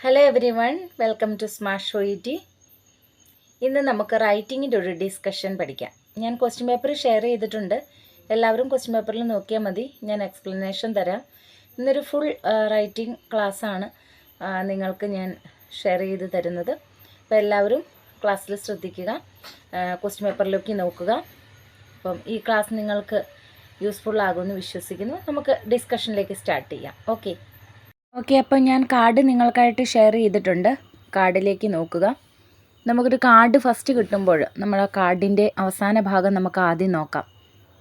Hello everyone, welcome to smart ഷോയിറ്റി. ഇന്ന് നമുക്ക് റൈറ്റിങ്ങിൻ്റെ ഒരു ഡിസ്കഷൻ പഠിക്കാം. ഞാൻ ക്വസ്റ്റ്യൻ പേപ്പർ ഷെയർ ചെയ്തിട്ടുണ്ട്. എല്ലാവരും ക്വസ്റ്റ്യൻ പേപ്പറിൽ നോക്കിയാൽ മതി, ഞാൻ എക്സ്പ്ലനേഷൻ തരാം. ഇന്നൊരു ഫുൾ റൈറ്റിംഗ് ക്ലാസ്സാണ് നിങ്ങൾക്ക് ഞാൻ ഷെയർ ചെയ്ത് തരുന്നത്. അപ്പോൾ എല്ലാവരും ക്ലാസ്സിൽ ശ്രദ്ധിക്കുക, ക്വസ്റ്റ്യൻ പേപ്പറിലേക്ക് നോക്കുക. അപ്പം ഈ ക്ലാസ് നിങ്ങൾക്ക് യൂസ്ഫുൾ ആകുമെന്ന് വിശ്വസിക്കുന്നു. നമുക്ക് ഡിസ്കഷനിലേക്ക് സ്റ്റാർട്ട് ചെയ്യാം. ഓക്കെ, അപ്പോൾ ഞാൻ കാർഡ് നിങ്ങൾക്കായിട്ട് ഷെയർ ചെയ്തിട്ടുണ്ട്. കാർഡിലേക്ക് നോക്കുക. നമുക്കൊരു കാർഡ് ഫസ്റ്റ് കിട്ടുമ്പോൾ നമ്മൾ ആ കാർഡിൻ്റെ അവസാന ഭാഗം നമുക്ക് ആദ്യം നോക്കാം.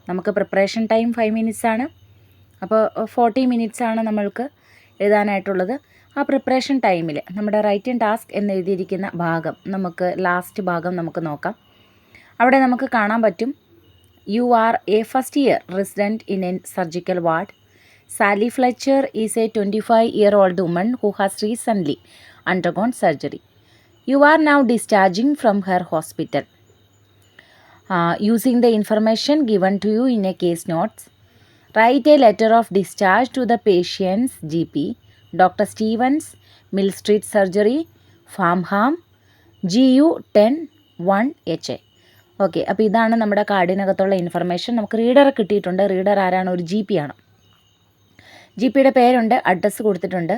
നമുക്ക് പ്രിപ്പറേഷൻ ടൈം 5 മിനിറ്റ്സ് ആണ്. അപ്പോൾ 40 മിനിറ്റ്സ് ആണ് നമ്മൾക്ക് എഴുതാനായിട്ടുള്ളത്. ആ പ്രിപ്പറേഷൻ ടൈമിൽ നമ്മുടെ റൈറ്റിംഗ് ടാസ്ക് എന്ന് എഴുതിയിരിക്കുന്ന ഭാഗം, നമുക്ക് ലാസ്റ്റ് ഭാഗം നമുക്ക് നോക്കാം. അവിടെ നമുക്ക് കാണാൻ പറ്റും, you are A first year resident in A surgical ward. Sally Fletcher is a 25-year-old woman who has recently undergone surgery. You are now discharging from her hospital. Using the information given to you in a case notes, write a letter of discharge to the patient's GP, Dr. Stevens, Mill Street Surgery, Farmham, GU 10-1HA. Okay, അപ്പോൾ ഇതാണ് നമ്മുടെ കാർഡിനകത്തുള്ള information. നമുക്ക് റീഡറെ കിട്ടിയിട്ടുണ്ട്. Reader ആരാണ്? ഒരു GP ആണ്. GPയുടെ പേരുണ്ട്, address കൊടുത്തിട്ടുണ്ട്.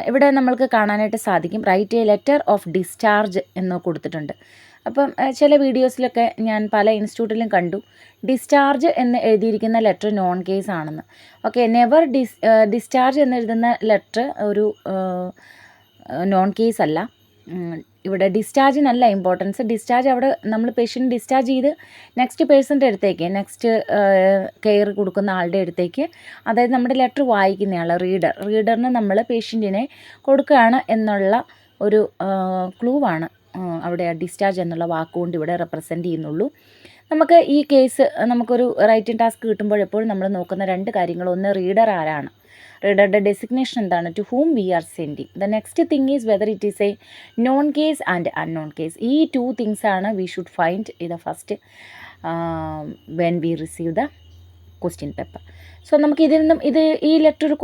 ഇവിടെ നമ്മൾക്ക് കാണാനായിട്ട് സാധിക്കും, right a letter of discharge എന്ന് കൊടുത്തിട്ടുണ്ട്. അപ്പം ചില വീഡിയോസിലൊക്കെ ഞാൻ പല ഇൻസ്റ്റിറ്റ്യൂട്ടിലും കണ്ടു, ഡിസ്ചാർജ് എന്ന് എഴുതിയിരിക്കുന്ന ലെറ്റർ നോൺ കേസ് ആണെന്ന്. ഓക്കെ, നെവർ ഡിസ്ചാർജ് എന്നെഴുതുന്ന ലെറ്റർ ഒരു നോൺ കേസ് അല്ല. ഇവിടെ ഡിസ്ചാർജിനല്ല ഇമ്പോർട്ടൻസ്. ഡിസ്ചാർജ് അവിടെ നമ്മൾ പേഷ്യൻ്റ് ഡിസ്ചാർജ് ചെയ്ത് നെക്സ്റ്റ് പേഴ്സൻ്റെ അടുത്തേക്ക്, നെക്സ്റ്റ് കെയർ കൊടുക്കുന്ന ആളുടെ അടുത്തേക്ക്, അതായത് നമ്മുടെ ലെറ്റർ വായിക്കുന്നയാൾ റീഡറിന് നമ്മൾ പേഷ്യൻറ്റിനെ കൊടുക്കുകയാണ് എന്നുള്ള ഒരു ക്ലൂ ആണ് അവിടെ ഡിസ്ചാർജ് എന്നുള്ള വാക്കുകൊണ്ട് ഇവിടെ റെപ്രസെൻറ്റ് ചെയ്യുന്നുള്ളൂ. നമുക്ക് ഈ കേസ്, നമുക്കൊരു റൈറ്റിംഗ് ടാസ്ക് കിട്ടുമ്പോൾ എപ്പോഴും നമ്മൾ നോക്കുന്ന 2 കാര്യങ്ങൾ. ഒന്ന്, റീഡർ ആരാണ്, റീഡറുടെ ഡെസിഗ്നേഷൻ എന്താണ്, to whom we are sending. The next thing is whether it is a known case and unknown case. ഈ 2 തിങ്സ് ആണ് വി ഷുഡ് ഫൈൻഡ് ഇത് first when we receive the question paper. So നമുക്ക് ഇതിൽ നിന്നും ഈ letter ഒരു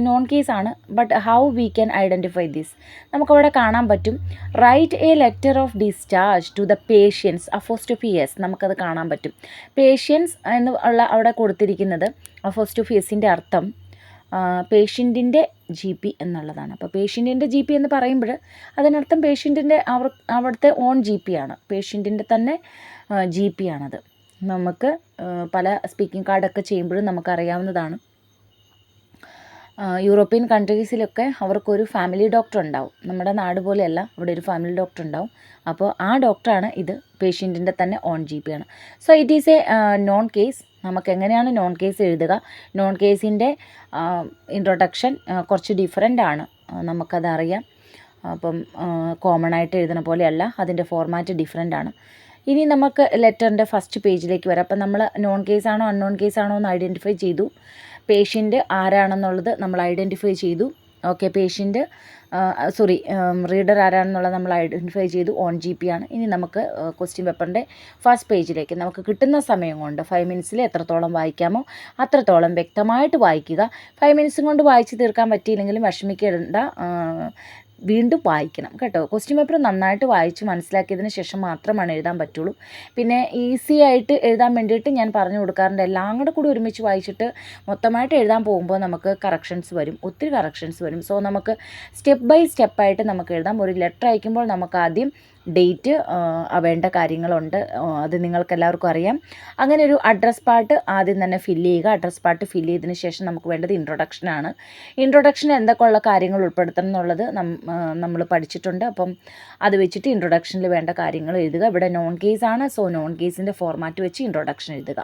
known കേസാണ്. But how we can identify this? നമുക്കവിടെ കാണാൻ പറ്റും, write a letter of discharge to the patients apostrophes. നമുക്കത് കാണാൻ പറ്റും. പേഷ്യൻസ് എന്ന് ഉള്ള അവിടെ കൊടുത്തിരിക്കുന്നത് അപ്പോസ്ട്രോഫിയസിൻ്റെ അർത്ഥം പേഷ്യൻറ്റിൻ്റെ GP എന്നുള്ളതാണ്. അപ്പോൾ പേഷ്യൻറ്റിൻ്റെ GP എന്ന് പറയുമ്പോൾ അതിനർത്ഥം പേഷ്യൻറ്റിൻ്റെ അവിടുത്തെ ഓൺ GP ആണ്, പേഷ്യൻറ്റിൻ്റെ തന്നെ GP ആണത്. നമുക്ക് പല സ്പീക്കിംഗ് കാർഡൊക്കെ ചെയ്യുമ്പോഴും നമുക്കറിയാവുന്നതാണ്, യൂറോപ്യൻ കൺട്രീസിലൊക്കെ അവർക്കൊരു ഫാമിലി ഡോക്ടർ ഉണ്ടാവും. നമ്മുടെ നാട് പോലെയല്ല, അവിടെ ഒരു ഫാമിലി ഡോക്ടർ ഉണ്ടാവും. അപ്പോൾ ആ ഡോക്ടറാണ് ഇത്, പേഷ്യൻറ്റിൻ്റെ തന്നെ ഓൺ GP ആണ്. So it is a known case. നമുക്ക് എങ്ങനെയാണ് നോൺ കേസ് എഴുതുക? നോൺ കേസിൻ്റെ ഇൻട്രൊഡക്ഷൻ കുറച്ച് ഡിഫറെൻ്റ് ആണ്, നമുക്കതറിയാം. അപ്പം കോമൺ ആയിട്ട് എഴുതുന്ന പോലെയല്ല, അതിൻ്റെ ഫോർമാറ്റ് ഡിഫറെൻ്റ് ആണ്. ഇനി നമുക്ക് ലെറ്ററിൻ്റെ ഫസ്റ്റ് പേജിലേക്ക് വരാം. അപ്പം നമ്മൾ നോൺ കേസാണോ അൺനോൺ കേസാണോ എന്ന് ഐഡൻറ്റിഫൈ ചെയ്തു. പേഷ്യൻ്റ് ആരാണെന്നുള്ളത് നമ്മൾ ഐഡൻറ്റിഫൈ ചെയ്തു. ഓക്കെ, റീഡർ ആരാണെന്നുള്ളത് നമ്മൾ ഐഡൻറ്റിഫൈ ചെയ്തു, ഓൺ GP ആണ്. ഇനി നമുക്ക് ക്വസ്റ്റ്യൻ പേപ്പറിൻ്റെ ഫസ്റ്റ് പേജിലേക്ക് നമുക്ക് കിട്ടുന്ന സമയം കൊണ്ട് 5 മിനിറ്റ്സിൽ എത്രത്തോളം വായിക്കാമോ അത്രത്തോളം വ്യക്തമായിട്ട് വായിക്കുക. 5 മിനിറ്റ്സും കൊണ്ട് വായിച്ച് തീർക്കാൻ പറ്റിയില്ലെങ്കിലും വിഷമിക്കേണ്ട, വീണ്ടും വായിക്കണം കേട്ടോ. ക്വസ്റ്റ്യൻ പേപ്പർ നന്നായിട്ട് വായിച്ച് മനസ്സിലാക്കിയതിന് ശേഷം മാത്രമാണ് എഴുതാൻ പറ്റുള്ളൂ. പിന്നെ ഈസി ആയിട്ട് എഴുതാൻ വേണ്ടിയിട്ട് ഞാൻ പറഞ്ഞു കൊടുക്കാറുണ്ട്, എല്ലാം കൂടി ഒരുമിച്ച് വായിച്ചിട്ട് മൊത്തമായിട്ട് എഴുതാൻ പോകുമ്പോൾ നമുക്ക് കറക്ഷൻസ് വരും, ഒത്തിരി കറക്ഷൻസ് വരും. സോ നമുക്ക് സ്റ്റെപ്പ് ബൈ സ്റ്റെപ്പായിട്ട് നമുക്ക് എഴുതാം. ഒരു ലെറ്റർ അയക്കുമ്പോൾ നമുക്ക് ആദ്യം ഡേറ്റ് വേണ്ട കാര്യങ്ങളുണ്ട്, അത് നിങ്ങൾക്കെല്ലാവർക്കും അറിയാം. അങ്ങനെ ഒരു അഡ്രസ് പാർട്ട് ആദ്യം തന്നെ ഫില്ല് ചെയ്യുക. അഡ്രസ് പാർട്ട് ഫില്ല് ചെയ്തതിന് ശേഷം നമുക്ക് വേണ്ടത് ഇൻട്രൊഡക്ഷനാണ്. ഇൻട്രൊഡക്ഷൻ എന്തൊക്കെയുള്ള കാര്യങ്ങൾ ഉൾപ്പെടുത്തണം എന്നുള്ളത് നമ്മൾ പഠിച്ചിട്ടുണ്ട്. അപ്പം അത് വെച്ചിട്ട് ഇൻട്രൊഡക്ഷനിൽ വേണ്ട കാര്യങ്ങൾ എഴുതുക. ഇവിടെ നോൺ കേസാണ്, സോ നോൺ കേസിൻ്റെ ഫോർമാറ്റ് വെച്ച് ഇൻട്രൊഡക്ഷൻ എഴുതുക.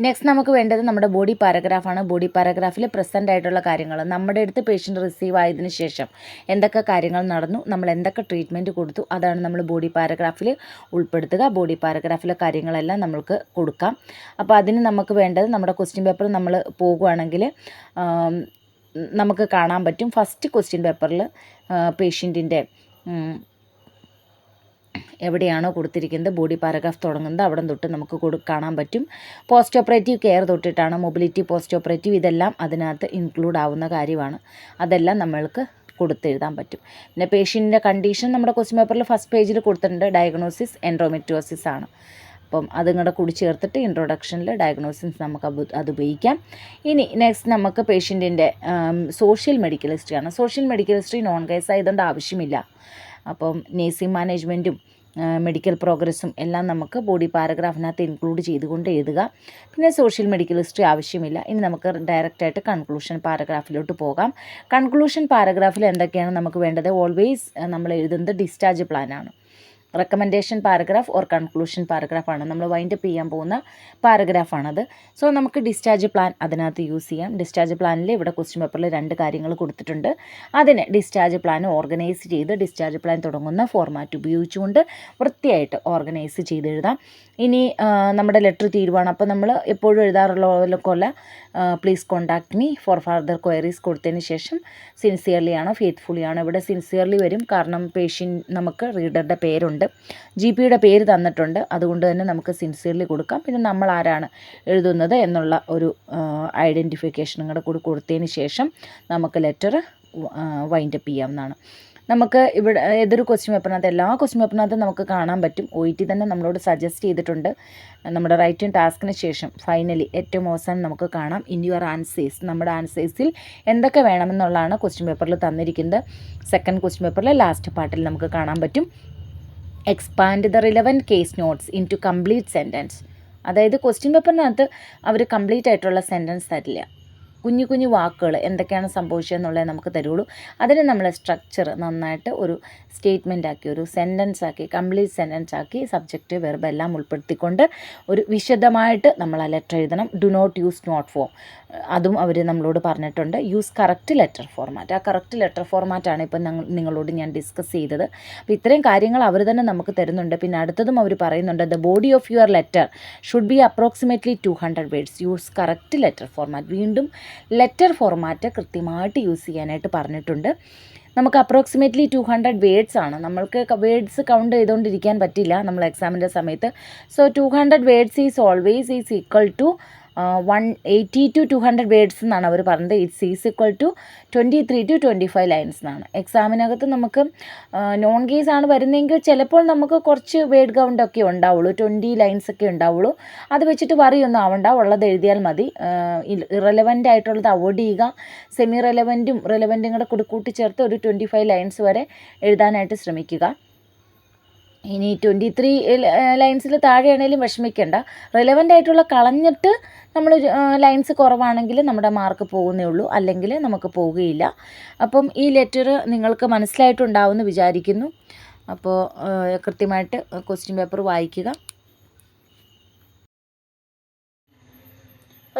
നെക്സ്റ്റ് നമുക്ക് വേണ്ടത് നമ്മുടെ ബോഡി പാരഗ്രാഫാണ്. ബോഡി പാരഗ്രാഫിൽ പ്രസൻ്റ് ആയിട്ടുള്ള കാര്യങ്ങൾ, നമ്മുടെ അടുത്ത് പേഷ്യൻ്റ് റിസീവ് ആയതിനു ശേഷം എന്തൊക്കെ കാര്യങ്ങൾ നടന്നു, നമ്മൾ എന്തൊക്കെ ട്രീറ്റ്മെൻറ്റ് കൊടുത്തു, അതാണ് നമ്മൾ ബോഡി പാരഗ്രാഫിൽ ഉൾപ്പെടുത്തുക. ബോഡി പാരഗ്രാഫിലെ കാര്യങ്ങളെല്ലാം നമ്മൾക്ക് കൊടുക്കാം. അപ്പോൾ അതിന് നമുക്ക് വേണ്ടത്, നമ്മുടെ ക്വസ്റ്റ്യൻ പേപ്പർ നമ്മൾ പോകുകയാണെങ്കിൽ നമുക്ക് കാണാൻ പറ്റും, ഫസ്റ്റ് ക്വസ്റ്റ്യൻ പേപ്പറിൽ പേഷ്യൻറ്റിൻ്റെ എവിടെയാണോ കൊടുത്തിരിക്കുന്നത് ബോഡി പാരഗ്രാഫ് തുടങ്ങുന്നത് അവിടെ തൊട്ട് നമുക്ക് കാണാൻ പറ്റും. പോസ്റ്റ് ഓപ്പറേറ്റീവ് കെയർ തൊട്ടിട്ടാണ് മൊബിലിറ്റി, പോസ്റ്റ് ഓപ്പറേറ്റീവ്, ഇതെല്ലാം അതിനകത്ത് ഇൻക്ലൂഡ് ആവുന്ന കാര്യമാണ്. അതെല്ലാം നമ്മൾക്ക് കൊടുത്തെഴുതാൻ പറ്റും. പിന്നെ പേഷ്യൻറ്റിൻ്റെ കണ്ടീഷൻ നമ്മുടെ ക്വസ്റ്റ്യൻ പേപ്പറിൽ ഫസ്റ്റ് പേജിൽ കൊടുത്തിട്ടുണ്ട്. ഡയഗ്നോസിസ് എൻഡോമെട്രിയോസിസ് ആണ്. അപ്പം അതും കൂടെ കൂടി ചേർത്തിട്ട് ഇൻട്രൊഡക്ഷനിൽ ഡയഗ്നോസിസ് നമുക്ക് അത് ഉപയോഗിക്കാം. ഇനി നെക്സ്റ്റ് നമുക്ക് പേഷ്യൻറ്റിൻ്റെ സോഷ്യൽ മെഡിക്കൽ ഹിസ്റ്ററിയാണ്. Social medical history known case ആയതുകൊണ്ട് ആവശ്യമില്ല. അപ്പം നേഴ്സിംഗ് മാനേജ്മെൻറ്റും മെഡിക്കൽ പ്രോഗ്രസ്സും എല്ലാം നമുക്ക് ബോഡി പാരഗ്രാഫിനകത്ത് ഇൻക്ലൂഡ് ചെയ്തുകൊണ്ട് എഴുതുക. പിന്നെ സോഷ്യൽ മെഡിക്കൽ ഹിസ്റ്ററി ആവശ്യമില്ല. ഇനി നമുക്ക് ഡയറക്റ്റായിട്ട് കൺക്ലൂഷൻ പാരഗ്രാഫിലോട്ട് പോകാം. കൺക്ലൂഷൻ പാരഗ്രാഫിൽ എന്തൊക്കെയാണ് നമുക്ക് വേണ്ടത്? ഓൾവേസ് നമ്മൾ എഴുതുന്നത് ഡിസ്ചാർജ് പ്ലാനാണ്. റെക്കമെൻഡേഷൻ പാരഗ്രാഫ് ഓർ കൺക്ലൂഷൻ പാരഗ്രാഫാണ് നമ്മൾ വൈൻഡപ്പ് ചെയ്യാൻ പോകുന്ന പാരഗ്രാഫാണത്. സോ നമുക്ക് ഡിസ്ചാർജ് പ്ലാൻ അതിനകത്ത് യൂസ് ചെയ്യാം. ഡിസ്ചാർജ് പ്ലാനിൽ ഇവിടെ ക്വസ്റ്റ്യൻ പേപ്പറിൽ 2 കാര്യങ്ങൾ കൊടുത്തിട്ടുണ്ട്. അതിന് ഡിസ്ചാർജ് പ്ലാൻ ഓർഗനൈസ് ചെയ്ത് ഡിസ്ചാർജ് പ്ലാൻ തുടങ്ങുന്ന ഫോർമാറ്റ് ഉപയോഗിച്ചുകൊണ്ട് വൃത്തിയായിട്ട് ഓർഗനൈസ് ചെയ്ത് എഴുതാം. ഇനി നമ്മുടെ ലെറ്റർ തീരുവാണ്. അപ്പോൾ നമ്മൾ എപ്പോഴും എഴുതാറുള്ള പോലെ please contact me for further queries കൊടുത്തതിന് ശേഷം സിൻസിയർലി ആണോ ഫെയ്ത്ത്ഫുള്ളി ആണോ, ഇവിടെ സിൻസിയർലി വരും. കാരണം പേഷ്യൻ്റ് നമുക്ക് റീഡറുടെ പേരുണ്ട്, GPയുടെ പേര് തന്നിട്ടുണ്ട്. അതുകൊണ്ട് തന്നെ നമുക്ക് സിൻസിയർലി കൊടുക്കാം. പിന്നെ നമ്മൾ ആരാണ് എഴുതുന്നത് എന്നുള്ള ഒരു ഐഡൻറ്റിഫിക്കേഷനും കൂടെ കൊടുത്തതിന് ശേഷം നമുക്ക് ലെറ്റർ വൈൻഡപ്പ് ചെയ്യാവുന്നതാണ്. നമുക്ക് ഇവിടെ ഏതൊരു ക്വസ്റ്റ്യൻ പേപ്പറിനകത്ത് എല്ലാ ക്വസ്റ്റ്യൻ പേപ്പറിനകത്തും നമുക്ക് കാണാൻ പറ്റും. OET തന്നെ നമ്മളോട് സജസ്റ്റ് ചെയ്തിട്ടുണ്ട്. നമ്മുടെ റൈറ്റിംഗ് ടാസ്കിന് ശേഷം ഫൈനലി ഏറ്റവും അവസാനം നമുക്ക് കാണാം ഇൻ യുവർ ആൻസേഴ്സ്. നമ്മുടെ ആൻസേഴ്സിൽ എന്തൊക്കെ വേണമെന്നുള്ളതാണ് ക്വസ്റ്റ്യൻ പേപ്പറിൽ തന്നിരിക്കുന്നത്. സെക്കൻഡ് ക്വസ്റ്റ്യൻ പേപ്പറിലെ ലാസ്റ്റ് പാർട്ടിൽ നമുക്ക് കാണാൻ പറ്റും. Expand the relevant case notes into complete sentence. അതായത് ക്വസ്റ്റ്യൻ പേപ്പറിനകത്ത് അവർ കംപ്ലീറ്റ് ആയിട്ടുള്ള സെൻറ്റൻസ് തരില്ല. കുഞ്ഞു കുഞ്ഞു വാക്കുകൾ എന്തൊക്കെയാണ് സംഭവിച്ചതെന്നുള്ളത് നമുക്ക് തരുള്ളൂ. അതിന് നമ്മൾ സ്ട്രക്ചർ നന്നായിട്ട് ഒരു സ്റ്റേറ്റ്മെൻ്റ് ആക്കി, ഒരു സെൻറ്റൻസ് ആക്കി, കംപ്ലീറ്റ് സെൻറ്റൻസ് ആക്കി സബ്ജക്റ്റ് വെർബ് എല്ലാം ഉൾപ്പെടുത്തിക്കൊണ്ട് ഒരു വിശദമായിട്ട് നമ്മൾ ആ ലെറ്റർ എഴുതണം. Do not use note form, അതും അവർ നമ്മളോട് പറഞ്ഞിട്ടുണ്ട്. Use correct letter format. ആ കറക്റ്റ് ലെറ്റർ ഫോർമാറ്റാണ് ഇപ്പം നിങ്ങളോട് ഞാൻ ഡിസ്കസ് ചെയ്തത്. അപ്പോൾ ഇത്രയും കാര്യങ്ങൾ അവർ തന്നെ നമുക്ക് തരുന്നുണ്ട്. പിന്നെ അടുത്തതും അവർ പറയുന്നുണ്ട്, the body of your letter should be approximately 200 words. Use correct letter format. വീണ്ടും ലെറ്റർ ഫോർമാറ്റ് കൃത്യമായിട്ട് യൂസ് ചെയ്യാനായിട്ട് പറഞ്ഞിട്ടുണ്ട്. നമുക്ക് അപ്രോക്സിമേറ്റ്ലി 200 വേർഡ്സ് ആണ്. നമ്മൾക്ക് വേർഡ്സ് കൗണ്ട് ചെയ്തുകൊണ്ടിരിക്കാൻ പറ്റില്ല നമ്മൾ എക്സാമിൻ്റെ സമയത്ത്. So 200 words is equal to 180 to 200 words എന്നാണ് അവർ പറഞ്ഞത്. Is equal to 23 to 25 lines എന്നാണ്. എക്സാമിനകത്ത് നമുക്ക് നോൺ കേസ് ആണ് വരുന്നതെങ്കിൽ ചിലപ്പോൾ നമുക്ക് കുറച്ച് വേർഡ് കൗണ്ടൊക്കെ ഉണ്ടാവുള്ളൂ, 20 ലൈൻസ് ഒക്കെ ഉണ്ടാവുള്ളൂ. അത് വെച്ചിട്ട് വറിയൊന്നും ആവണ്ട, ഉള്ളത് എഴുതിയാൽ മതി. ഇറലവൻ്റ് ആയിട്ടുള്ളത് അവോയ്ഡ് ചെയ്യുക. സെമി റെലവൻറ്റും റെലവൻറ്റും കൂടെ കൂട്ടിച്ചേർത്ത് ഒരു 25 ലൈൻസ് വരെ എഴുതാനായിട്ട് ശ്രമിക്കുക. ഇനി 23 ലൈൻസിൽ താഴെയാണെങ്കിലും വിഷമിക്കേണ്ട. റിലവൻ്റ് ആയിട്ടുള്ള കളഞ്ഞിട്ട് നമ്മൾ ലൈൻസ് കുറവാണെങ്കിൽ നമ്മുടെ മാർക്ക് പോകുന്നേ ഉള്ളൂ, അല്ലെങ്കിൽ നമുക്ക് പോവുകയില്ല. അപ്പം ഈ ലെറ്റർ നിങ്ങൾക്ക് മനസ്സിലായിട്ടുണ്ടാവുമെന്ന് വിചാരിക്കുന്നു. അപ്പോൾ കൃത്യമായിട്ട് ക്വസ്റ്റ്യൻ പേപ്പർ വായിക്കുക.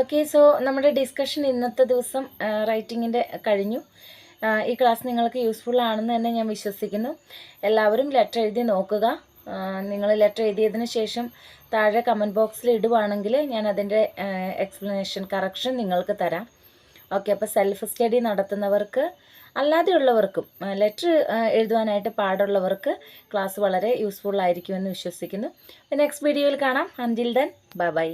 ഓക്കെ, സോ നമ്മുടെ ഡിസ്കഷൻ ഇന്നത്തെ ദിവസം റൈറ്റിങ്ങിൻ്റെ കഴിഞ്ഞു. ഈ ക്ലാസ് നിങ്ങൾക്ക് യൂസ്ഫുൾ ആണെന്ന് തന്നെ ഞാൻ വിശ്വസിക്കുന്നു. എല്ലാവരും ലെറ്റർ എഴുതി നോക്കുക. നിങ്ങൾ ലെറ്റർ എഴുതിയതിന് ശേഷം താഴെ കമൻറ്റ് ബോക്സിൽ ഇടുവാണെങ്കിൽ ഞാൻ അതിൻ്റെ എക്സ്പ്ലനേഷൻ കറക്ഷൻ നിങ്ങൾക്ക് തരാം. ഓക്കെ, അപ്പോൾ സെൽഫ് സ്റ്റഡി നടത്തുന്നവർക്ക് അല്ലാതെയുള്ളവർക്കും ലെറ്റർ എഴുതുവാനായിട്ട് പാടുള്ളവർക്ക് ക്ലാസ് വളരെ യൂസ്ഫുൾ ആയിരിക്കുമെന്ന് വിശ്വസിക്കുന്നു. നെക്സ്റ്റ് വീഡിയോയിൽ കാണാം. അൻറ്റിൽ ദെൻ ബൈ ബൈ.